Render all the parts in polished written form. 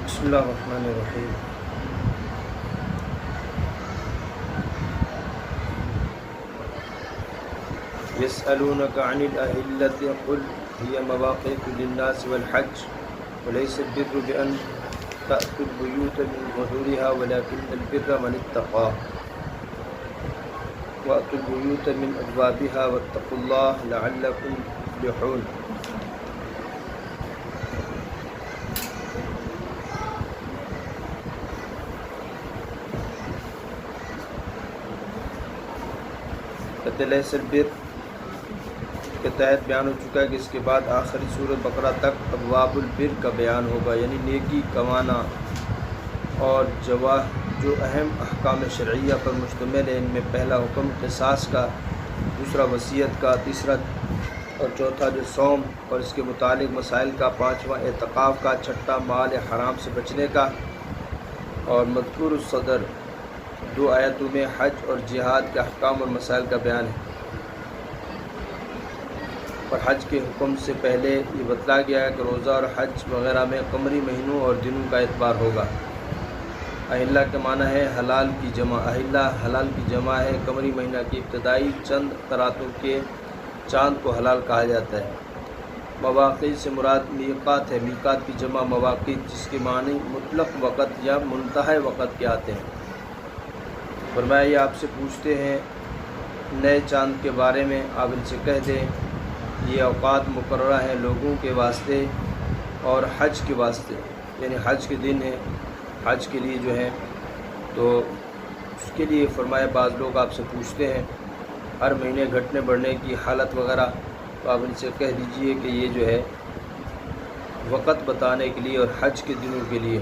بسم اللہ الرحمن الرحیم۔ يسألونك عن الأهلة قل هي مواقيت للناس والحج وليس البر بأن تأتوا البيوت من ظهورها ولكن البر من اتقى وأتوا البيوت من أبوابها واتقوا الله لعلكم تفلحون۔ لیس البر کے تحت بیان ہو چکا ہے کہ اس کے بعد آخری سورۃ بقرہ تک ابواب البر کا بیان ہوگا، یعنی نیکی کمانا اور جو اہم احکام شرعیہ پر مشتمل ہے۔ ان میں پہلا حکم قصاص کا، دوسرا وصیت کا، تیسرا اور چوتھا جو صوم اور اس کے متعلق مسائل کا، پانچواں اعتقاف کا، چھٹا مال حرام سے بچنے کا، اور مذکور الصدر 2 آیتوں میں حج اور جہاد کے احکام اور مسائل کا بیان ہے۔ اور حج کے حکم سے پہلے یہ بتلا گیا ہے کہ روزہ اور حج وغیرہ میں قمری مہینوں اور دنوں کا اعتبار ہوگا۔ اہلہ کے معنی ہے حلال کی جمع، اہلہ حلال کی جمع ہے۔ قمری مہینہ کی ابتدائی چند قراتوں کے چاند کو حلال کہا جاتا ہے۔ مواقیت سے مراد میقات ہے، میقات کی جمع مواقیت، جس کے معنی مطلق وقت یا منتہی وقت کے آتے ہیں۔ فرمایا یہ آپ سے پوچھتے ہیں نئے چاند کے بارے میں، آپ ان سے کہہ دیں یہ اوقات مقررہ ہیں لوگوں کے واسطے اور حج کے واسطے، یعنی حج کے دن ہیں، حج کے لیے جو ہے تو اس کے لیے فرمایا بعض لوگ آپ سے پوچھتے ہیں ہر مہینے گھٹنے بڑھنے کی حالت وغیرہ، تو آپ ان سے کہہ دیجئے کہ یہ جو ہے وقت بتانے کے لیے اور حج کے دنوں کے لیے۔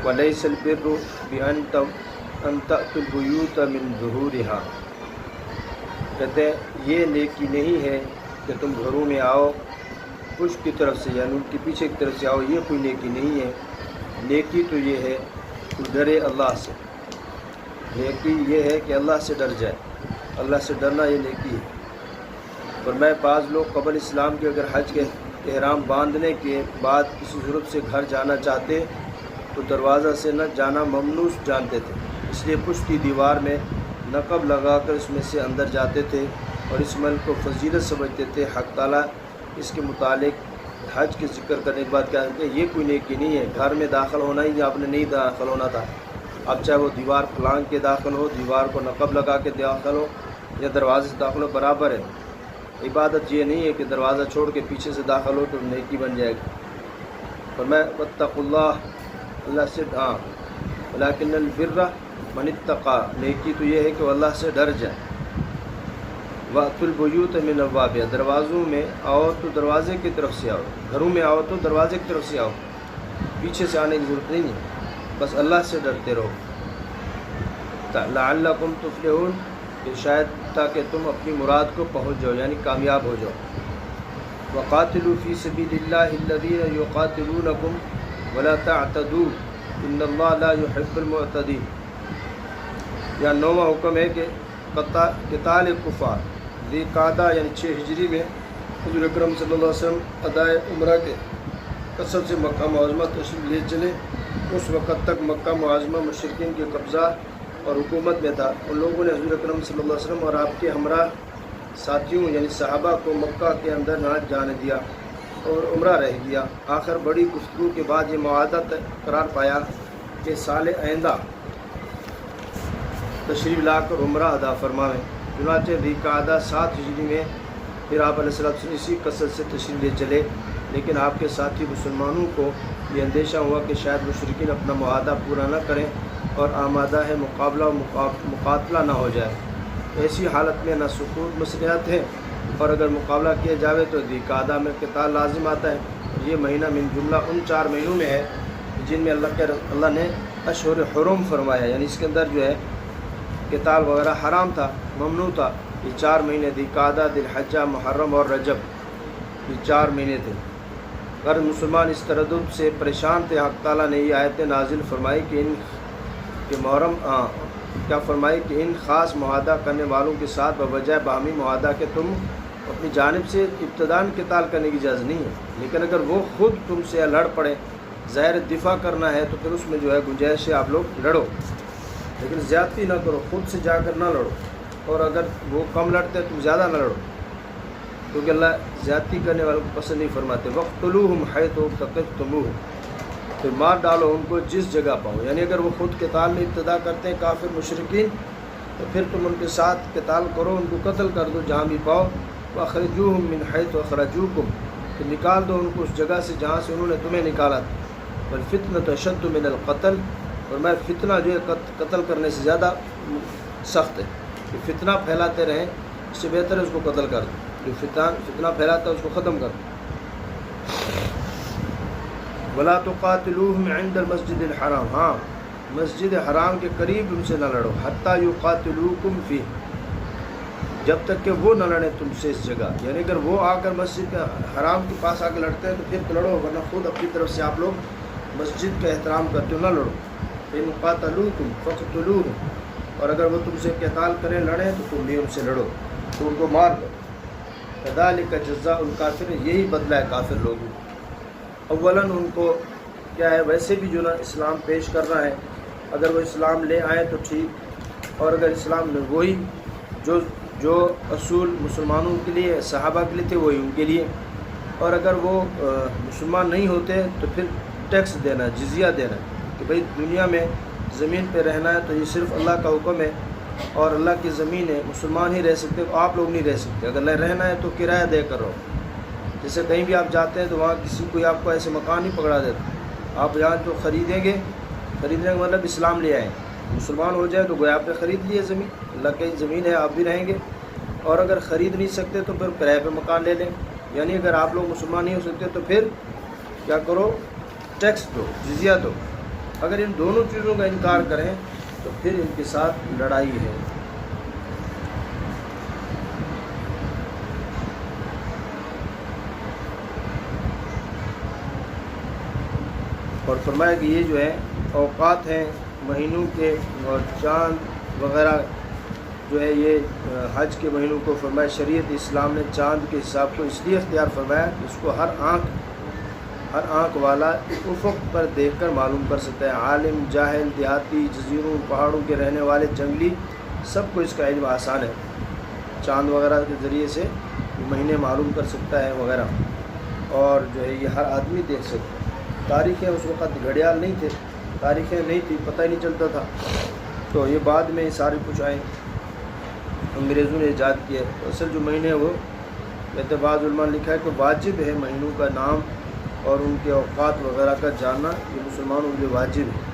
وَلَيْسَ الْبِرُّ بِأَن تَأْتُوا الْبُيُوتَ مِن ظُهُورِهَا، کہتے ہیں یہ نیکی نہیں ہے کہ تم گھروں میں آؤ پشت کی طرف سے، یعنی ان کے پیچھے کی طرف سے آؤ، یہ کوئی نیکی نہیں ہے۔ نیکی تو یہ ہے کہ ڈرے اللہ سے، نیکی یہ ہے کہ اللہ سے ڈر جائے، اللہ سے ڈرنا یہ نیکی ہے۔ اور میں بعض لوگ قبل اسلام کے اگر حج کے احرام باندھنے کے بعد کسی ضرورت سے گھر جانا چاہتے تو دروازہ سے نہ جانا ممنوع جانتے تھے، اس لیے پشت کی دیوار میں نقب لگا کر اس میں سے اندر جاتے تھے اور اس عمل کو فضیلت سمجھتے تھے۔ حق تعالیٰ اس کے متعلق حج کے ذکر کرنے کے بعد کہا کہ یہ کوئی نیکی نہیں ہے، گھر میں داخل ہونا ہی آپ نے نہیں داخل ہونا تھا، اب چاہے وہ دیوار پھلانگ کے داخل ہو، دیوار کو نقب لگا کے داخل ہو یا دروازے سے داخل ہو، برابر ہے۔ عبادت یہ نہیں ہے کہ دروازہ چھوڑ کے پیچھے سے داخل ہو تو نیکی بن جائے گی۔ اور میں واتقوا اللہ، اللہ سے ولیکن البر من اتقى، نیکی تو یہ ہے کہ وہ اللہ سے ڈر جائے۔ وَأْتُوا الْبُيُوتَ مِنْ أَبْوَابِهَا، دروازوں میں آؤ تو دروازے کی طرف سے آؤ، گھروں میں آؤ تو دروازے کی طرف سے آؤ، پیچھے سے آنے کی ضرورت نہیں ہے، بس اللہ سے ڈرتے رہو۔ لَعَلَّكُمْ تُفْلِحُونَ، کہ شاید تاکہ تم اپنی مراد کو پہنچ جاؤ، یعنی کامیاب ہو جاؤ۔ وَقَاتِلُوا فِي سَبِيلِ اللَّهِ الَّذِينَ يُقَاتِلُونَكُمْ وَلَا تَعْتَدُوا إِنَّ اللَّهَ لَا يُحِبُّ الْمُعْتَدِينَ۔ یا 9واں حکم ہے کہ قتال کفار، ذی قعدہ یعنی 6 ہجری میں حضور اکرم صلی اللہ علیہ وسلم ادائے عمرہ کے قصد سے مکہ معظمہ تشریف لے چلے۔ اس وقت تک مکہ معظمہ مشرکین کے قبضہ اور حکومت میں تھا۔ ان لوگوں نے حضور اکرم صلی اللہ علیہ وسلم اور آپ کے ہمراہ ساتھیوں یعنی صحابہ کو مکہ کے اندر نہ جانے دیا اور عمرہ رہ گیا۔ آخر بڑی گفتگو کے بعد یہ معاہدہ قرار پایا کہ سال آئندہ تشریف لا کر عمرہ ادا فرمائیں۔ چنانچہ ذی قعدہ 7 ہجری میں پھر آپ علیہ السلام اسی قصد سے تشریف لے چلے، لیکن آپ کے ساتھی مسلمانوں کو یہ اندیشہ ہوا کہ شاید مشرکین اپنا معاہدہ پورا نہ کریں اور آمادہ ہے مقابلہ و مقاتلہ نہ ہو جائے۔ ایسی حالت میں نہ سکوت مصلحت ہے اور اگر مقابلہ کیا جاوے تو ذی قعدہ میں قتال لازم آتا ہے۔ یہ مہینہ من جملہ ان 4 مہینوں میں ہے جن میں اللہ نے اشہر حرم فرمایا، یعنی اس کے اندر جو ہے قتال وغیرہ حرام تھا، ممنوع تھا۔ یہ 4 مہینے ذی قعدہ، ذی الحجہ، محرم اور رجب، یہ 4 مہینے تھے۔ اگر مسلمان اس تردد سے پریشان تھے، حق تعالیٰ نے یہ آیتیں نازل فرمائی کہ ان خاص معاہدہ کرنے والوں کے ساتھ بوجہ باہمی معاہدہ کہ تم اپنی جانب سے ابتداً قتال کرنے کی اجازت نہیں ہے، لیکن اگر وہ خود تم سے لڑ پڑے، ظاہر دفاع کرنا ہے تو پھر اس میں جو ہے گنجائش ہے آپ لوگ لڑو، لیکن زیادتی نہ کرو، خود سے جا کر نہ لڑو، اور اگر وہ کم لڑتے تم زیادہ نہ لڑو، کیونکہ اللہ زیادتی کرنے والوں کو پسند نہیں فرماتے۔ وَاقْتُلُوهُمْ حَيْثُ ثَقَفْتُمُوهُمْ، پھر مار ڈالو ان کو جس جگہ پاؤ، یعنی اگر وہ خود قتال میں ابتدا کرتے ہیں کافر مشرکین تو پھر تم ان کے ساتھ قتال کرو، ان کو قتل کر دو جہاں بھی پاؤ۔ وَأَخْرِجُوهُمْ مِنْ حَيْثُ أَخْرَجُوكُمْ، پھر نکال دو ان کو اس جگہ سے جہاں سے انہوں نے تمہیں نکالا تھا۔ وَالْفِتْنَةُ أَشَدُّ مِنَ الْقَتْلِ، اور میں فتنہ جو ہے قتل کرنے سے زیادہ سخت ہے، کہ فتنہ پھیلاتے رہیں، اس سے بہتر ہے اس کو قتل کر دو، جو فتنہ پھیلاتا ہے اس کو ختم کر دو۔ وَلَا تُقَاتِلُوهُمْ عِنْدَ الْمَسْجِدِ الْحَرَامِ، ہاں مسجد حرام کے قریب ان سے نہ لڑو، حتیٰ یقاتلوکم فیہ، جب تک کہ وہ نہ لڑیں تم سے اس جگہ، یعنی اگر وہ آ کر مسجد حرام کے پاس آ کے لڑتے ہیں تو پھر تو لڑو، ورنہ خود اپنی طرف سے آپ لوگ مسجد کا احترام کرتے ہو، نہ لڑو۔ ان قاتلوکم فقتلوہم، اور اگر وہ تم سے قتال کریں لڑیں تو تم بھی ان سے لڑو، تو ان کو مار دو۔ کذالک جزاء الکافر، یہی بدلہ ہے کافر لوگوں۔ اولاً ان کو کیا ہے، ویسے بھی جو نا اسلام پیش کر رہا ہے، اگر وہ اسلام لے آئیں تو ٹھیک، اور اگر اسلام نے وہی جو اصول مسلمانوں کے لیے صحابہ کے لیے تھے وہی ان کے لیے، اور اگر وہ مسلمان نہیں ہوتے تو پھر ٹیکس دینا، جزیہ دینا، کہ بھئی دنیا میں زمین پہ رہنا ہے تو یہ صرف اللہ کا حکم ہے، اور اللہ کی زمین ہے، مسلمان ہی رہ سکتے، آپ لوگ نہیں رہ سکتے، اگر رہنا ہے تو کرایہ دے کر رہو۔ جیسے کہیں بھی آپ جاتے ہیں تو وہاں کسی کوئی آپ کو ایسے مکان نہیں پکڑا دیتا، آپ یہاں جو خریدیں گے، خریدنے کا مطلب اسلام لے آئیں، مسلمان ہو جائے تو گویا آپ نے خرید لیے زمین، اللہ کی زمین ہے، آپ بھی رہیں گے، اور اگر خرید نہیں سکتے تو پھر کرایہ پہ مکان لے لیں، یعنی اگر آپ لوگ مسلمان نہیں ہو سکتے تو پھر کیا کرو، ٹیکس دو، جزیہ دو۔ اگر ان دونوں چیزوں کا انکار کریں تو پھر ان کے ساتھ لڑائی ہے۔ اور فرمایا کہ یہ جو ہے اوقات ہیں مہینوں کے، اور چاند وغیرہ جو ہے یہ حج کے مہینوں کو فرمایا شریعت اسلام نے چاند کے حساب کو اس لیے اختیار فرمایا کہ اس کو ہر آنکھ والا افق پر دیکھ کر معلوم کر سکتا ہے، عالم، جاہل، دیہاتی، جزیروں، پہاڑوں کے رہنے والے، جنگلی، سب کو اس کا علم آسان ہے، چاند وغیرہ کے ذریعے سے مہینے معلوم کر سکتا ہے وغیرہ، اور جو ہے یہ ہر آدمی دیکھ سکتا ہے۔ تاریخیں اس وقت گھڑیال نہیں تھے، تاریخیں نہیں تھی، پتہ ہی نہیں چلتا تھا، تو یہ بعد میں سارے کچھ آئے، انگریزوں نے ایجاد کیا۔ اصل جو مہینے وہ کہتے بعض علماء نے لکھا ہے کہ واجب ہے مہینوں کا نام اور ان کے اوقات وغیرہ کا جاننا، یہ مسلمانوں کے لیے واجب ہے۔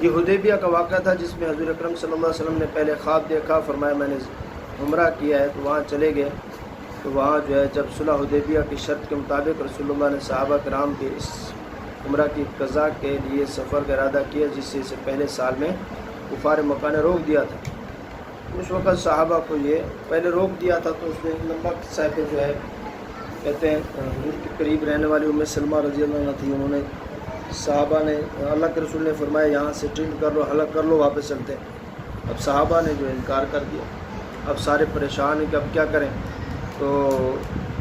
یہ حدیبیہ کا واقعہ تھا جس میں حضور اکرم صلی اللہ علیہ وسلم نے پہلے خواب دیکھا، فرمایا میں نے عمرہ کیا ہے، تو وہاں چلے گئے، تو وہاں جو ہے جب صلح حدیبیہ کی شرط کے مطابق رسول اللہ نے صحابہ کرام کے اس عمرہ کی قضاء کے لیے سفر کا ارادہ کیا، جس سے اسے پہلے سال میں کفار مکہ نے روک دیا تھا۔ اس وقت صحابہ کو یہ پہلے روک دیا تھا، تو اس نے لمبا قصہ پہ جو ہے کہتے ہیں حضور کے قریب رہنے والی ام سلمہ رضی اللہ عنہ تھی، انہوں نے صحابہ نے اللہ کے رسول نے فرمایا یہاں سے ٹرین کر لو، حلق کر لو، واپس چلتے ہیں۔ اب صحابہ نے جو انکار کر دیا، اب سارے پریشان ہیں کہ اب کیا کریں، تو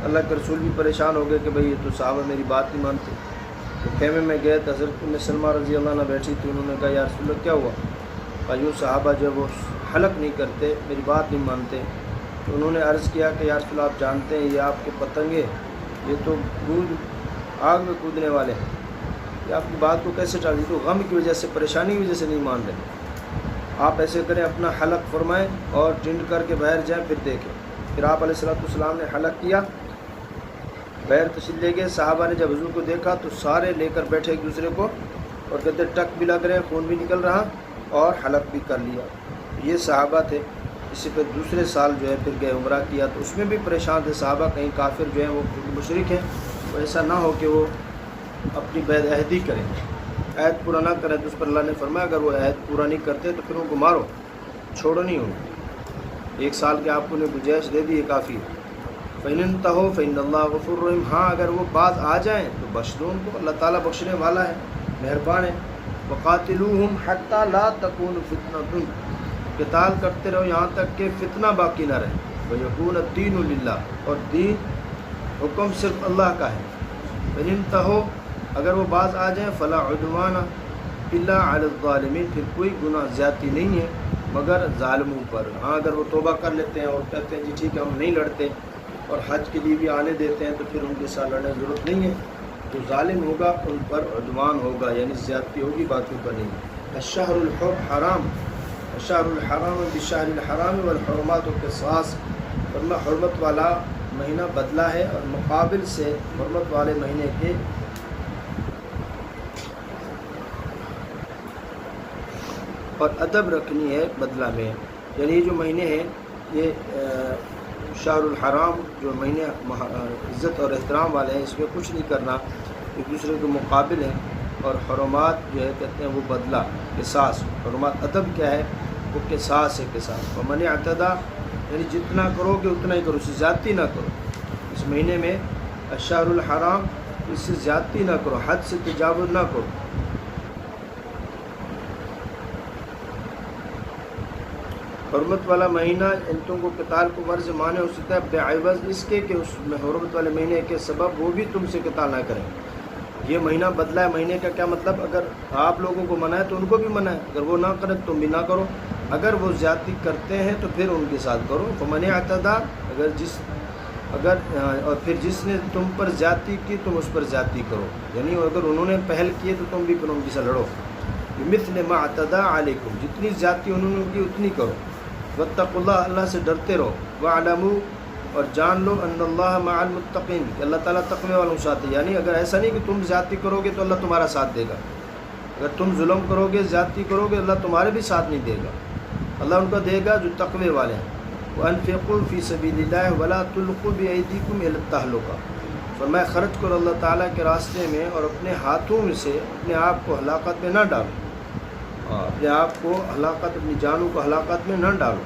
اللہ کے رسول بھی پریشان ہو گئے کہ بھئی یہ تو صحابہ میری بات نہیں مانتے۔ تو خیمے میں گئے تو حضرت ام سلمہ رضی اللہ عنہ بیٹھی تھی، انہوں نے کہا یا رسول اللہ کیا ہوا؟ کہا یوں صحابہ جو وہ حلق نہیں کرتے، میری بات نہیں مانتے۔ تو انہوں نے عرض کیا کہ یا رسول اللہ آپ جانتے ہیں یہ آپ کے پتنگے، یہ تو آگ میں کودنے والے ہیں، یہ آپ کی بات کو کیسے ٹال دی؟ تو غم کی وجہ سے، پریشانی کی وجہ سے نہیں مان رہے، آپ ایسے کریں اپنا حلق فرمائیں اور ٹنڈ کر کے باہر جائیں، پھر دیکھیں۔ پھر آپ علیہ السلام نے حلق کیا، باہر تشریف لے گئے۔ صحابہ نے جب حضور کو دیکھا تو سارے لے کر بیٹھے ایک دوسرے کو، اور کہتے ٹک بھی لگ رہے، خون بھی نکل رہا، اور حلق بھی کر لیا۔ یہ صحابہ تھے۔ اسی پہ دوسرے سال جو ہے پھر گئے عمرہ کیا، تو اس میں بھی پریشان تھے صحابہ، کہیں کافر جو ہیں وہ مشرک ہیں، تو ایسا نہ ہو کہ وہ اپنی بیعت عہدی کریں، عہد پورا نہ کریں، تو اس پر اللہ نے فرمایا اگر وہ عہد پورا نہیں کرتے تو پھر ان کو مارو، چھوڑو نہیں ان کو۔ 1 سال کے آپ کو نے گنجائش دے دی ہے، کافی ہے۔ فَإِنِ انْتَهُوا فَإِنَّ اللَّهَ غَفُورٌ رَحِيمٌ، ہاں اگر وہ باز آ جائیں تو بخش دو ان کو، اللہ تعالیٰ بخشنے والا ہے، مہربان ہے۔ وَقَاتِلُوهُمْ حَتَّى لَا تَكُونَ فِتْنَةٌ، قتال کرتے رہو یہاں تک کہ فتنہ باقی نہ رہے، وَيَكُونَ الدِّينُ لِلَّهِ، اور دین حکم صرف اللہ کا ہے. فَإِنْ انْتَهُوا، اگر وہ باز آ جائیں، فَلَا عُدْوَانَ إِلَّا عَلَى الظَّالِمِينَ، پھر کوئی گناہ زیادتی نہیں ہے مگر ظالموں پر. ہاں اگر وہ توبہ کر لیتے ہیں اور کہتے ہیں جی ٹھیک ہے ہم نہیں لڑتے اور حج کے لیے بھی آنے دیتے ہیں، تو پھر ان کے ساتھ لڑنے کی ضرورت نہیں ہے. جو ظالم ہوگا ان پر عدوان ہوگا، یعنی زیادتی ہوگی، باقیوں پر نہیں. الشہر الحرام، الشہر الحرام بالشہر الحرام والحرمات قصاص، ورنہ حرمت والا مہینہ بدلہ ہے اور مقابل سے حرمت والے مہینے کے اور ادب رکھنی ہے بدلہ میں. یعنی یہ جو مہینے ہیں یہ شہر الحرام جو مہینے عزت اور احترام والے ہیں، اس میں کچھ نہیں کرنا، ایک دوسرے کے مقابل ہیں. اور حرمات جو ہے کہتے ہیں وہ بدلہ، قصاص. حرمات ادب کیا ہے؟ وہ قصاص ہے، قصاص. ومن اعتدى، یعنی جتنا کرو گے اتنا ہی کرو، اس سے زیادتی نہ کرو. اس مہینے میں الشہر الحرام، اس سے زیادتی نہ کرو، حد سے تجاوز نہ کرو. حرمت والا مہینہ ان تم کو قتال کو مرض مانے ہو سکتا ہے بعوض اس کے کہ اس میں حرمت والے مہینے کے سبب وہ بھی تم سے قتال نہ کریں. یہ مہینہ بدلا ہے، مہینے کا کیا مطلب؟ اگر آپ لوگوں کو منع ہے تو ان کو بھی منع ہے، اگر وہ نہ کریں تم بھی نہ کرو. اگر وہ زیادتی کرتے ہیں تو پھر ان کے ساتھ کرو. فمن اعتدى، اگر اور پھر جس نے تم پر زیادتی کی تم اس پر زیادتی کرو، یعنی اگر انہوں نے پہل کی تو تم بھی پھر ان کے ساتھ لڑو. بمثل ما اعتدى علیکم، جتنی زیادتی انہوں نے کی اتنی کرو. واتقوا اللہ، اللہ سے ڈرتے رہو. واعلموا، اور جان لو، ان اللہ مع المتقین، کہ اللہ تعالیٰ تقوی والوں کے ساتھ ہے. یعنی اگر ایسا نہیں کہ تم زیادتی کرو گے تو اللہ تمہارا ساتھ دے گا، اگر تم ظلم کرو گے، زیادتی کرو گے، اللہ تمہارے بھی ساتھ نہیں دے گا. اللہ ان کو دے گا جو تقوی والے ہیں. وانفقوا فی سبیل اللہ ولا تلقوا بایدیکم الی التہلکہ، فرمایا خرچ کرو اللہ تعالیٰ کے راستے میں اور اپنے ہاتھوں سے اپنے آپ کو ہلاکت میں نہ ڈالو، اپنے آپ کو ہلاکت، اپنی جانوں کو ہلاکت میں نہ ڈالو.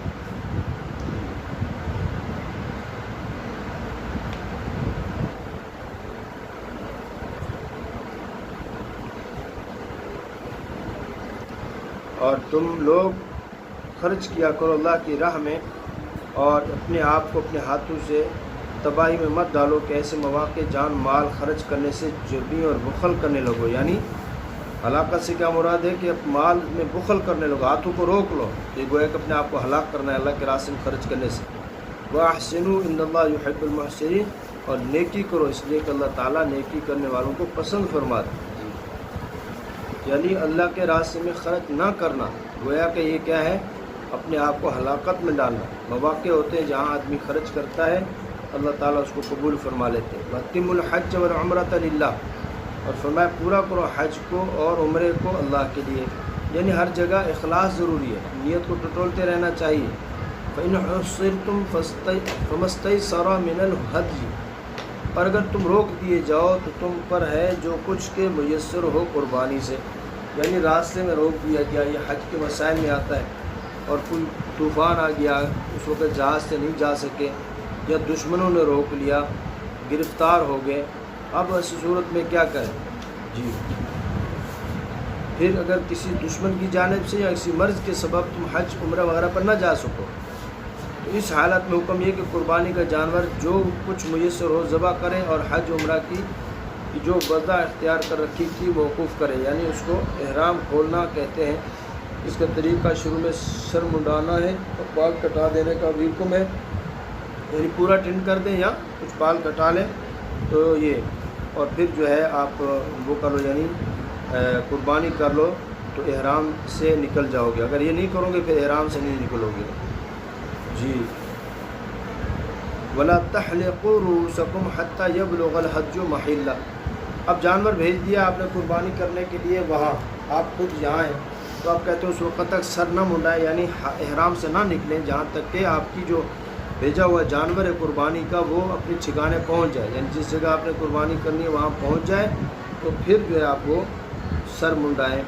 اور تم لوگ خرچ کیا کرو اللہ کی راہ میں اور اپنے آپ کو اپنے ہاتھوں سے تباہی میں مت ڈالو کہ ایسے مواقع جان مال خرچ کرنے سے جرمی اور بخل کرنے لگو. یعنی ہلاکت سے کیا مراد ہے کہ مال میں بخل کرنے لگو، ہاتھوں کو روک لو. یہ گویا کہ اپنے آپ کو ہلاک کرنا ہے اللہ کے راستے میں خرچ کرنے سے. وَأَحْسِنُوا إِنَّ اللَّهَ يُحِبُّ الْمُحْسِنِينَ، اور نیکی کرو اس لیے کہ اللہ تعالیٰ نیکی کرنے والوں کو پسند فرماتے. یعنی اللہ کے راستے میں خرچ نہ کرنا، گویا کہ یہ کیا ہے؟ اپنے آپ کو ہلاکت میں ڈالنا. مواقع ہوتے ہیں جہاں آدمی خرچ کرتا ہے اللہ تعالیٰ اس کو قبول فرما لیتے ہیں. وَأَتِمُّوا الْحَجَّ وَالْعُمْرَةَ لِلَّهِ، اور فرمایا پورا کرو حج کو اور عمرے کو اللہ کے لیے. یعنی ہر جگہ اخلاص ضروری ہے، نیت کو ٹٹولتے رہنا چاہیے. فَإِنْ حُصِرْتُمْ فَمَا اسْتَيْسَرَ مِنَ الْهَدْيِ، اور اگر تم روک دیے جاؤ تو تم پر ہے جو کچھ کے میسر ہو قربانی سے. یعنی راستے میں روک دیا گیا، یہ حج کے مسائل میں آتا ہے، اور کوئی طوفان آ گیا، اس وقت جہاز سے نہیں جا سکے، یا دشمنوں نے روک لیا، گرفتار ہو گئے. اب ایسی صورت میں کیا کریں؟ جی پھر اگر کسی دشمن کی جانب سے یا کسی مرض کے سبب تم حج عمرہ وغیرہ پر نہ جا سکو تو اس حالت میں حکم یہ کہ قربانی کا جانور جو کچھ میسر ہو ذبح کرے اور حج عمرہ کی جو وضع اختیار کر رکھی تھی موقوف کرے. یعنی اس کو احرام کھولنا کہتے ہیں. اس کا طریقہ شروع میں سر منڈانا ہے اور بال کٹا دینے کا بھی حکم ہے، یعنی پورا ٹن کر دیں یا کچھ بال کٹا لیں تو یہ، اور پھر جو ہے آپ وہ کر لو، یعنی قربانی کر لو تو احرام سے نکل جاؤ گے. اگر یہ نہیں کرو گے پھر احرام سے نہیں نکلو گے. جی وَلَا تَحْلِقُوا رُؤُوسَكُمْ حَتَّى يَبْلُغَ الْحَجُّ مَحِلَّهُ، اب جانور بھیج دیا آپ نے قربانی کرنے کے لیے، وہاں آپ خود یہاں ہیں تو آپ کہتے ہیں اس وقت تک سر نہ منڈائیں، یعنی احرام سے نہ نکلیں جہاں تک کہ آپ کی جو بھیجا ہوا جانور ہے قربانی کا وہ اپنی ٹھکانے پہنچ جائے. یعنی جس جگہ آپ نے قربانی کرنی ہے وہاں پہنچ جائے تو پھر جو ہے آپ وہ سر منڈائیں.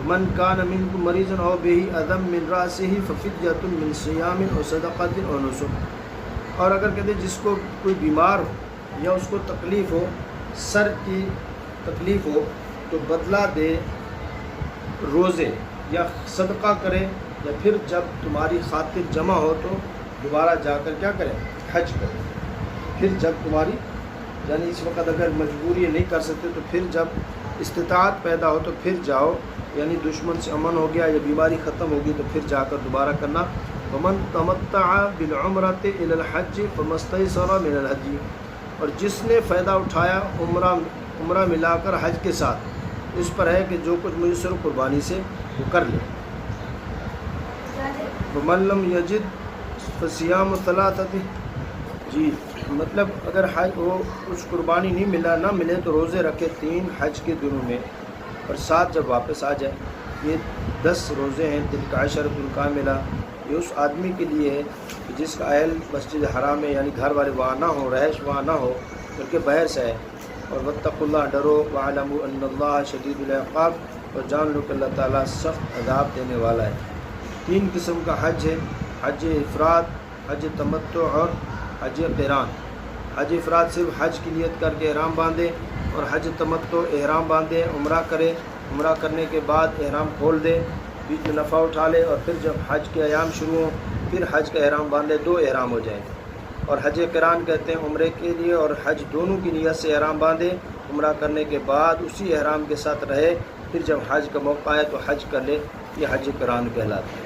من کان منکم مریضا او بہ اذی من راسہ ففدیۃ من صیام او صدقۃ او نسک، اور اگر کہتے جس کو کوئی بیمار ہو یا اس کو تکلیف ہو، سر کی تکلیف ہو تو بدلہ دے، روزے یا صدقہ کرے، یا پھر جب تمہاری خاطر جمع ہو تو دوبارہ جا کر کیا کریں؟ حج کریں۔ پھر جب تمہاری یعنی اس وقت اگر مجبوری نہیں کر سکتے تو پھر جب استطاعت پیدا ہو تو پھر جاؤ، یعنی دشمن سے امن ہو گیا یا بیماری ختم ہوگی تو پھر جا کر دوبارہ کرنا۔ ومن تمتع بالعمرۃ الی الحج فما استیسر من الہدی، اور جس نے فائدہ اٹھایا عمرہ ملا کر حج کے ساتھ، اس پر ہے کہ جو کچھ میسر قربانی سے وہ کر لے۔ ومن لم یجد فصیام ثلاثۃ، جی مطلب اگر حج وہ کچھ قربانی نہ ملے تو روزے رکھے 3 حج کے دنوں میں اور 7 جب واپس آ جائے۔ یہ 10 روزے ہیں، تلک عشرۃ کاملہ، یہ اس آدمی کے لیے ہے کہ جس کا اہل مسجد حرام میں یعنی گھر والے وہاں نہ ہو، رہائش وہاں نہ ہو بلکہ باہر سے ہے۔ اور واتقوا اللہ، ڈرو، واعلموا ان اللہ شدید العقاب، اور جان لو کہ اللہ تعالیٰ سخت عذاب دینے والا ہے۔ 3 قسم کا حج ہے، حج افراد، حج تمتع اور حج قران۔ حج افراد صرف حج کی نیت کر کے احرام باندھے، اور حج تمتع احرام باندھے عمرہ کرے، عمرہ کرنے کے بعد احرام کھول دے، بیچ میں نفع اٹھا لے، اور پھر جب حج کے ایام شروع ہوں پھر حج کا احرام باندھے، 2 احرام ہو جائیں۔ اور حج قران کہتے ہیں عمرے کے لیے اور حج دونوں کی نیت سے احرام باندھے، عمرہ کرنے کے بعد اسی احرام کے ساتھ رہے، پھر جب حج کا موقع آئے تو حج کر لے، یہ حج قران کہلاتا ہے۔